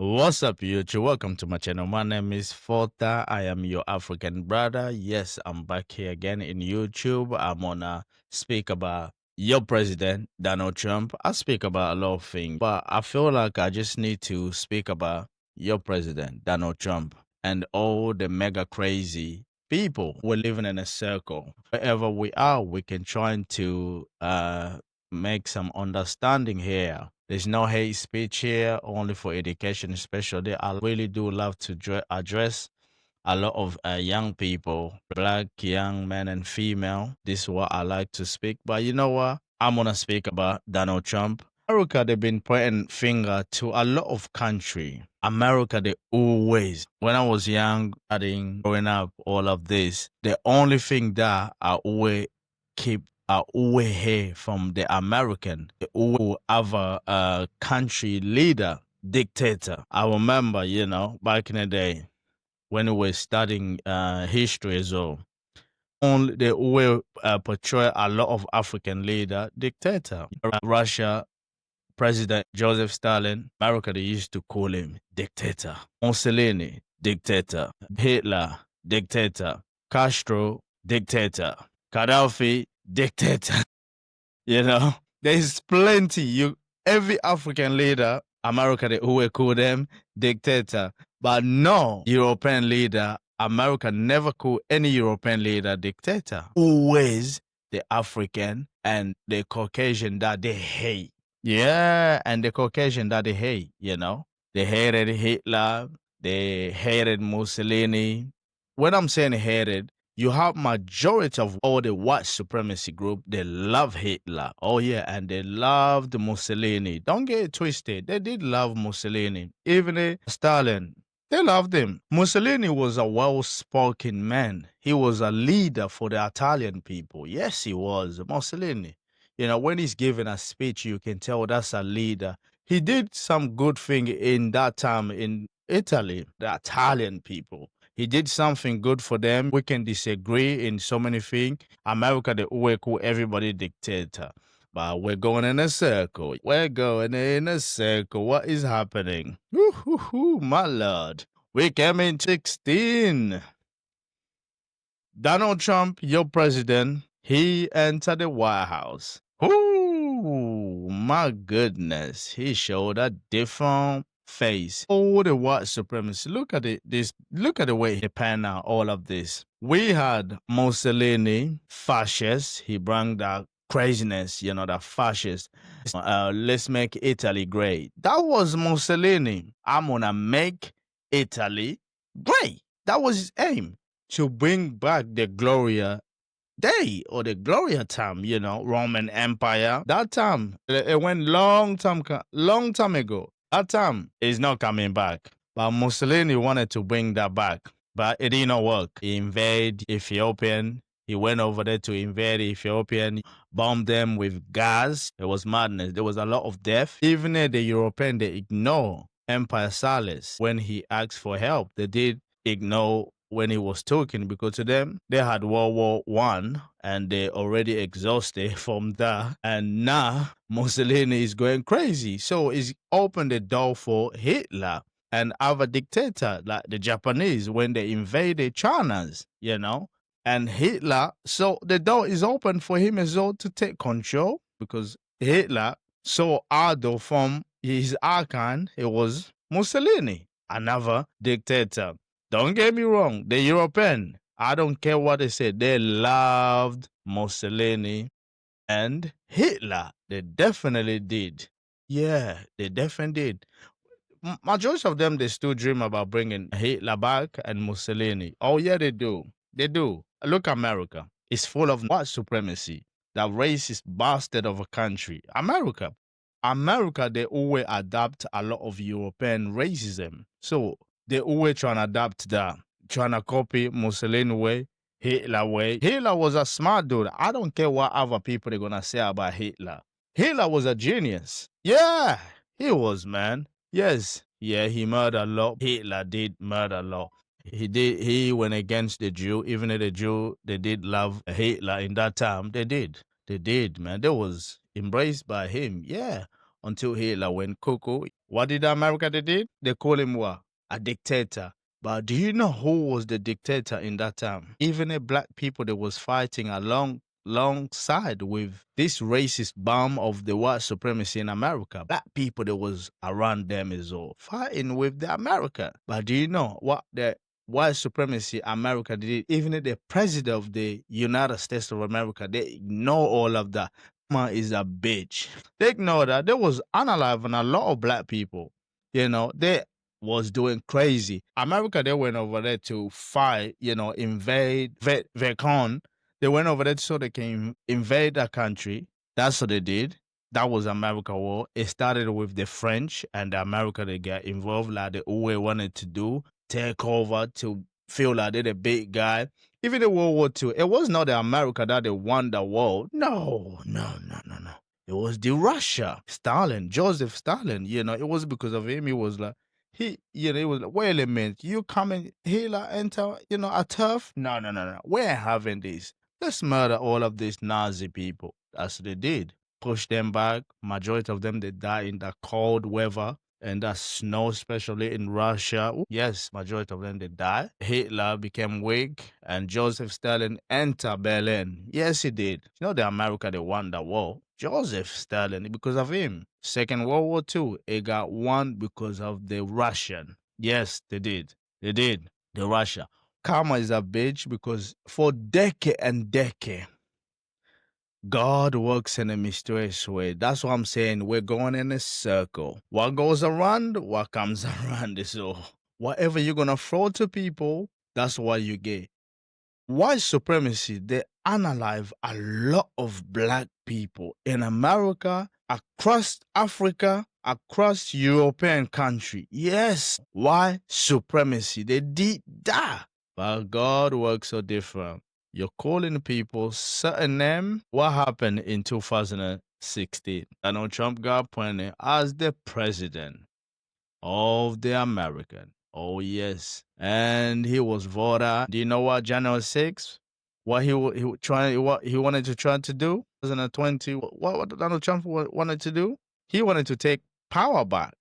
What's up, YouTube? Welcome to my channel. My name is Fota. I am your African brother. Yes, I'm back here again in YouTube. I'm gonna speak about your president, Donald Trump. I speak about a lot of things, but I feel like I just need to speak about your president, Donald Trump, and all the mega crazy people. We're living in a circle. Wherever we are, we can try to make some understanding here. There's no hate speech here, only for education, especially. I really do love to address a lot of young people, black young men and female. This is what I like to speak. But you know what? I'm gonna speak about Donald Trump. America, they've been pointing finger to a lot of country. America, they always, when I was young, growing up, all of this, the only thing that I always keep I always hear from the American, they always have a country leader, dictator. I remember, back in the day, when we were studying history as well. Only they will portray a lot of African leader, dictator. Russia, President Joseph Stalin, America, they used to call him dictator. Mussolini, dictator. Hitler, dictator. Castro, dictator. Gaddafi, dictator. There's plenty. Every African leader, America, they always call them dictator. But no European leader, America never call any European leader dictator. Always the African and the Caucasian that they hate. Yeah, and the Caucasian that they hate, They hated Hitler, they hated Mussolini. When I'm saying hated, you have majority of all the white supremacy group, they love Hitler. Oh yeah, and they loved Mussolini. Don't get it twisted. They did love Mussolini. Even Stalin, they loved him. Mussolini was a well-spoken man. He was a leader for the Italian people. Yes, he was. Mussolini. When he's giving a speech, you can tell that's a leader. He did some good thing in that time in Italy, the Italian people. He did something good for them. We can disagree in so many things. America, they always call everybody dictator. But we're going in a circle. We're going in a circle. What is happening? My lord. We came in 16. Donald Trump, your president, he entered the White House. Ooh, my goodness. He showed a different face. Oh, the white supremacy. Look at it. Look at the way he panned out all of this. We had Mussolini, fascist. He brought that craziness, that fascist. Let's make Italy great. That was Mussolini. I'm gonna make Italy great. That was his aim, to bring back the Gloria day or the Gloria time, Roman Empire. That time, it went long time ago. That time is not coming back. But Mussolini wanted to bring that back, but it didn't work. He invaded Ethiopian. He went over there to invade Ethiopian, bombed them with gas. It was madness. There was a lot of death. Even the European, they ignore Empire Salas when he asked for help. They did ignore when he was talking, because to them they had World War One and they already exhausted from that, and now Mussolini is going crazy. So it's opened the door for Hitler and other dictator like the Japanese when they invaded China's, and Hitler. So the door is open for him as well to take control, because Hitler saw Adolf from his icon. It was Mussolini, another dictator. Don't get me wrong, the European, I don't care what they said, they loved Mussolini and Hitler. They definitely did. Yeah, they definitely did. Majority of them, they still dream about bringing Hitler back and Mussolini. Oh yeah, they do. They do. Look, America. It's full of white supremacy. That racist bastard of a country. America, they always adapt a lot of European racism. So they always trying to adapt that, trying to copy Mussolini way, Hitler way. Hitler was a smart dude. I don't care what other people they're gonna say about Hitler. Hitler was a genius. Yeah, he was, man. Yes. Yeah, he murdered a lot. Hitler did murder a lot. He went against the Jew. Even though the Jew, they did love Hitler in that time. They did, man. They was embraced by him. Yeah. Until Hitler went cuckoo. What did America they did? They call him what? A dictator. But do you know who was the dictator in that time? Even the black people that was fighting alongside with this racist bomb of the white supremacy in America. Black people that was around them is all fighting with the America. But do you know what the white supremacy America did? Even the president of the United States of America, they ignore all of that. Man is a bitch. They ignore that. They was unaliving a lot of black people. They was doing crazy. America, they went over there to fight, invade Vietcong. They went over there so they can invade that country. That's what they did. That was America War. It started with the French and the America they got involved like they always wanted to do, take over to feel like they're the big guy. Even in World War II, it was not the America that they won the world. No, no, no, no, no. It was the Russia, Stalin, Joseph Stalin. It was because of him. He was like, it was like, wait a minute, you coming here like enter, a turf? No, no, no, no. We're having this. Let's murder all of these Nazi people. That's what they did. Push them back. Majority of them, they die in the cold weather and that snow, especially in Russia. Yes, majority of them they die. Hitler became weak, and Joseph Stalin entered Berlin. Yes, he did. The America they won the war. Joseph Stalin, because of him. Second World War II, it got won because of the Russian. Yes, they did. They did. The Russia. Karma is a bitch because for decade and decade, God works in a mysterious way. That's what I'm saying. We're going in a circle. What goes around, what comes around. So whatever you're going to throw to people, that's what you get. White supremacy, they unalive a lot of black people in America, across Africa, across European country. Yes, white supremacy, they did that. But God works so different. You're calling people certain name. What happened in 2016? Donald Trump got appointed as the president of the American. Oh yes, and he was voted. Do you know what January 6th? What what he wanted to try to do? 2020. What Donald Trump wanted to do? He wanted to take power back.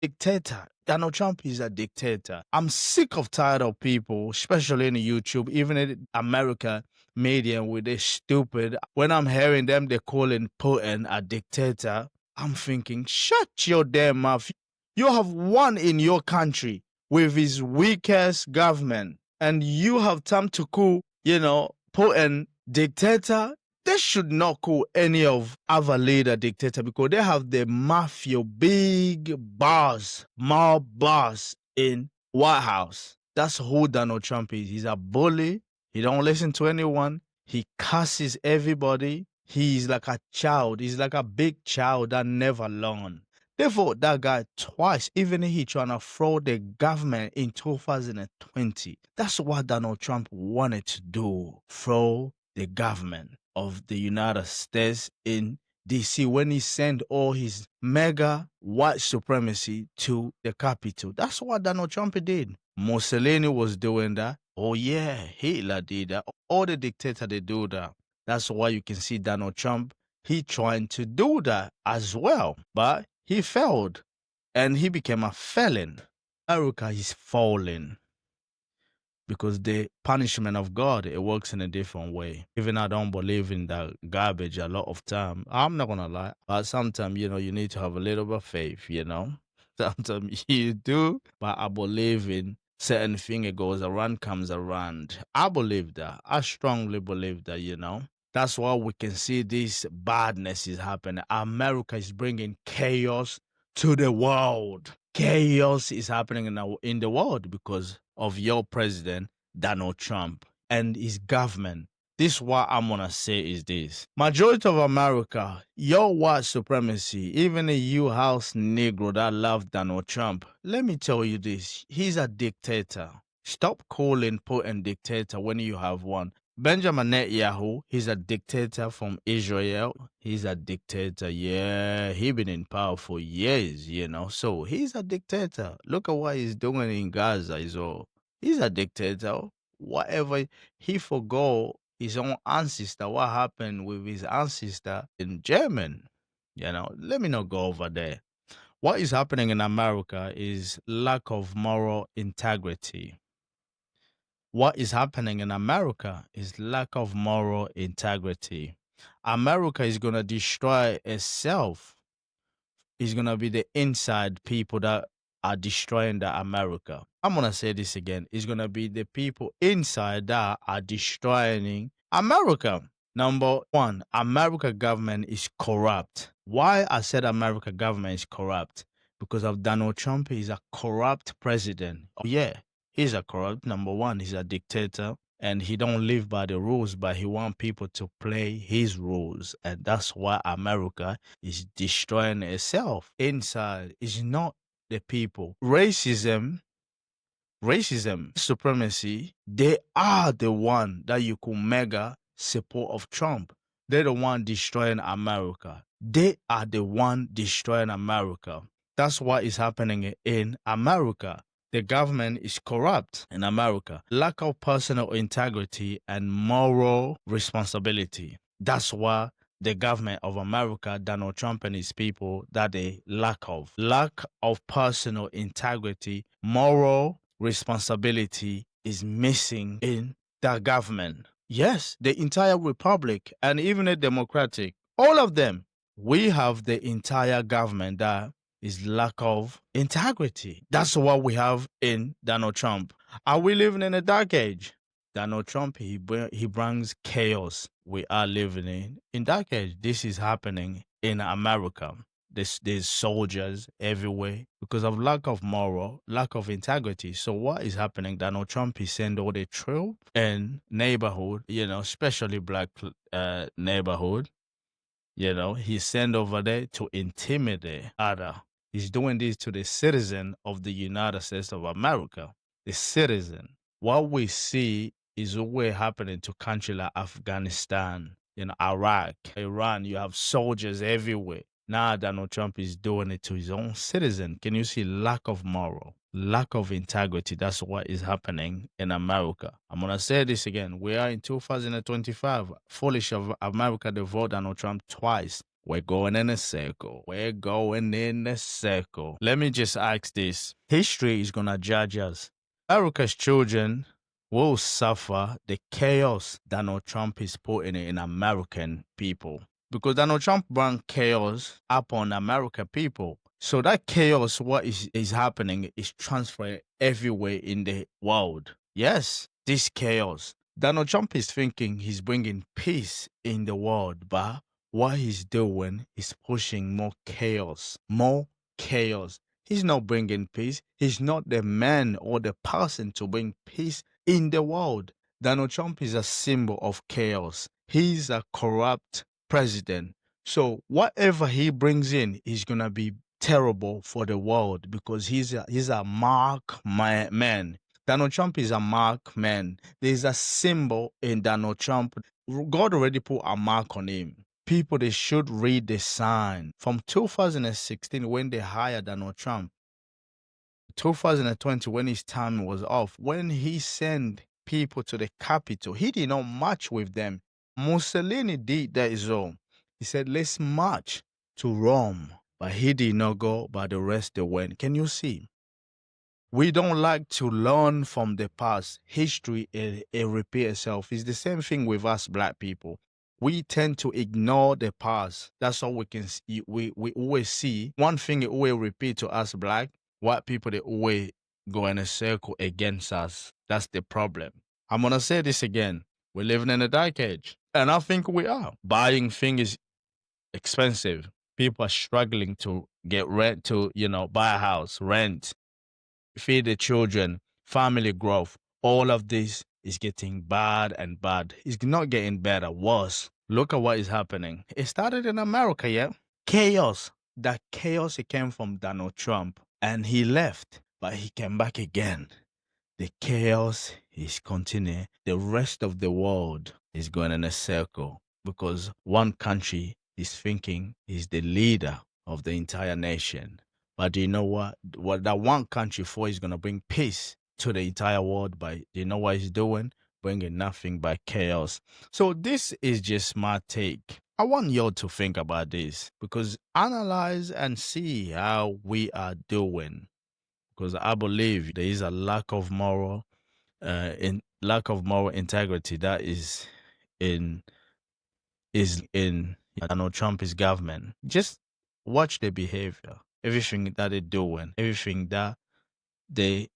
Dictator. Donald Trump is a dictator. I'm sick of tired of people, especially in YouTube, even in America media with this stupid. When I'm hearing them, they're calling Putin a dictator. I'm thinking, shut your damn mouth. You have won in your country with his weakest government, and you have time to call, Putin dictator. They should not call any of other leader dictator because they have the mafia, big boss, mob boss in White House. That's who Donald Trump is. He's a bully. He don't listen to anyone. He curses everybody. He's like a child. He's like a big child that never learned. They vote that guy twice, even if he trying to throw the government in 2020. That's what Donald Trump wanted to do, throw the government of the United States in DC when he sent all his mega white supremacy to the Capitol. That's what Donald Trump did. Mussolini was doing that. Oh yeah, Hitler did that. All the dictators, they do that. That's why you can see Donald Trump, he trying to do that as well. But he failed and he became a felon. America is falling because the punishment of God, it works in a different way. Even I don't believe in that garbage a lot of time. I'm not gonna lie, but sometimes you need to have a little bit of faith. Sometimes you do, but I believe in certain thing. It goes around, comes around. I believe that. I strongly believe that. That's why we can see this badness is happening. America is bringing chaos to the world. Chaos is happening in the world because of your president, Donald Trump, and his government. This what I'm gonna say is this. Majority of America, your white supremacy, even you house Negro that love Donald Trump, let me tell you this. He's a dictator. Stop calling Putin dictator when you have one. Benjamin Netanyahu, he's a dictator from Israel. He's a dictator. Yeah, he been in power for years. So he's a dictator. Look at what he's doing in Gaza is all. He's a dictator. Whatever he forgot his own ancestor, what happened with his ancestor in German? Let me not go over there. What is happening in America is lack of moral integrity. What is happening in America is lack of moral integrity. America is going to destroy itself. It's going to be the inside people that are destroying the America. I'm going to say this again. It's going to be the people inside that are destroying America. Number one, America government is corrupt. Why I said America government is corrupt? Because of Donald Trump. He's a corrupt president. Oh, yeah, he's a corrupt. Number one, he's a dictator, and he don't live by the rules, but he want people to play his rules, and that's why America is destroying itself. Inside is not the people. Racism, supremacy, they are the one that you could mega support of Trump. They're the one destroying America. They are the one destroying America. That's what is happening in America. The government is corrupt in America. Lack of personal integrity and moral responsibility. That's why the government of America, Donald Trump and his people, that they lack of personal integrity, moral responsibility is missing in the government. Yes, the entire republic and even the democratic, all of them, we have the entire government that is lack of integrity. That's what we have in Donald Trump. Are we living in a dark age? Donald Trump, he brings chaos. We are living in dark age. This is happening in America. There's soldiers everywhere because of lack of moral, lack of integrity. So what is happening? Donald Trump is send all the troop in neighborhood, especially black neighborhood. He sent over there to intimidate other. He's doing this to the citizen of the United States of America. The citizen. What we see is what happening to countries like Afghanistan, Iraq, Iran. You have soldiers everywhere. Now Donald Trump is doing it to his own citizen. Can you see lack of moral, lack of integrity? That's what is happening in America. I'm going to say this again. We are in 2025. Foolish of America to vote Donald Trump twice. We're going in a circle. We're going in a circle. Let me just ask this. History is going to judge us. America's children will suffer the chaos Donald Trump is putting in American people. Because Donald Trump brought chaos upon American people. So that chaos, what is happening, is transferred everywhere in the world. Yes, this chaos. Donald Trump is thinking he's bringing peace in the world, but what he's doing is pushing more chaos. More chaos. He's not bringing peace. He's not the man or the person to bring peace in the world. Donald Trump is a symbol of chaos. He's a corrupt president. So whatever he brings in is going to be terrible for the world because he's a mark man. Donald Trump is a mark man. There's a symbol in Donald Trump. God already put a mark on him. People, they should read the sign. From 2016, when they hired Donald Trump, 2020, when his time was off, when he sent people to the capital, he did not march with them. Mussolini did that as well. He said, let's march to Rome. But he did not go, but the rest they went. Can you see? We don't like to learn from the past. History, it repeats itself. It's the same thing with us black people. We tend to ignore the past. That's all we can see. We always see one thing it always repeat to us black. White people, they always go in a circle against us. That's the problem. I'm going to say this again. We're living in a dark age. And I think we are. Buying things is expensive. People are struggling to get rent, to, buy a house, rent, feed the children, family growth. All of this is getting bad and bad. It's not getting better, worse. Look at what is happening. It started in America, yeah? Chaos. That chaos, it came from Donald Trump. And he left, but he came back again. The chaos is continuing. The rest of the world is going in a circle because one country is thinking is the leader of the entire nation. But do you know what? What that one country for is going to bring peace to the entire world. But do you know what he's doing? Bringing nothing but chaos. So this is just my take. I want y'all to think about this because analyze and see how we are doing. Because I believe there is a lack of moral integrity that in in Donald Trump's government. Just watch the behavior, everything that they're doing, everything that they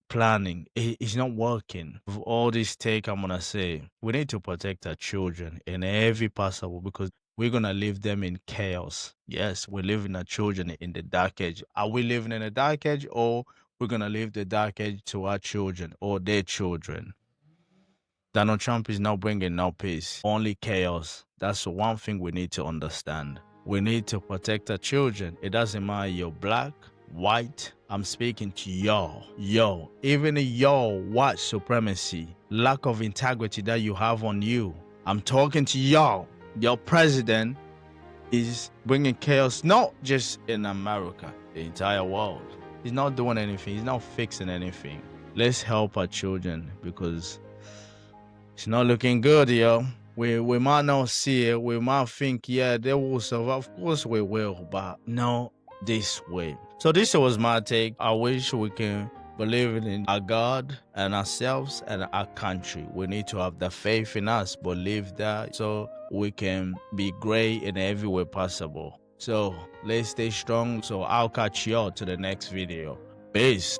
planning. It's not working. With all this take, I'm gonna say we need to protect our children in every possible because we're gonna leave them in chaos. Yes, we're leaving our children in the dark age. Are we living in a dark age, or we're gonna leave the dark age to our children or their children? Donald Trump is not bringing no peace, only chaos. That's the one thing we need to understand. We need to protect our children. It doesn't matter you're black, white. I'm speaking to y'all. Yo, even y'all white supremacy, lack of integrity that you have on you. I'm talking to y'all. Your president is bringing chaos, not just in America, the entire world. He's not doing anything. He's not fixing anything. Let's help our children because it's not looking good, yo. We might not see it. We might think, yeah, they will survive. Of course we will, but no this way. So this was my take. I wish we can believe in our God and ourselves and our country. We need to have the faith in us, believe that so we can be great in every way possible. So let's stay strong. So I'll catch y'all to the next video. Peace.